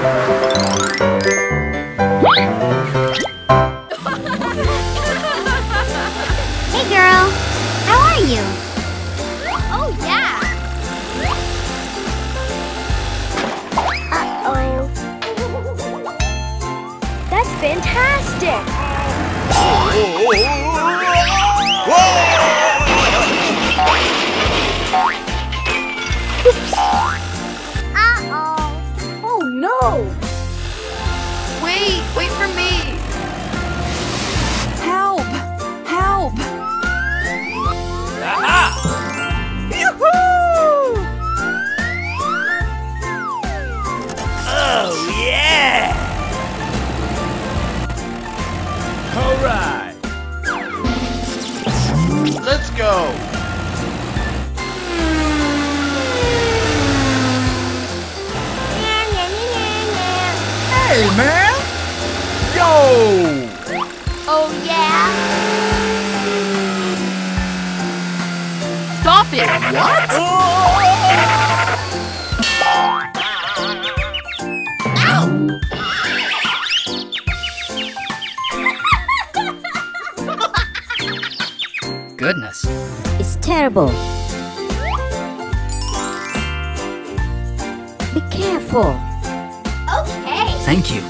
Hey girl, how are you? Oh, yeah. Uh-oh. That's fantastic. Uh-oh. Oh, no. Wait for me. Help. Help. Aha! Yoo-hoo! Oh, yeah! All right. Let's go. Hey, man! Yo! Oh, yeah. Stop it. What? Goodness. It's terrible. Be careful. Okay. Thank you.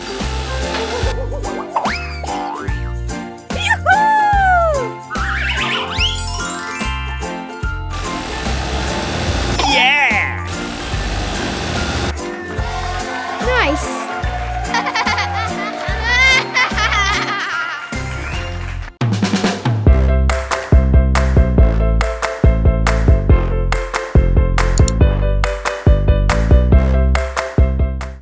Yeah! Nice.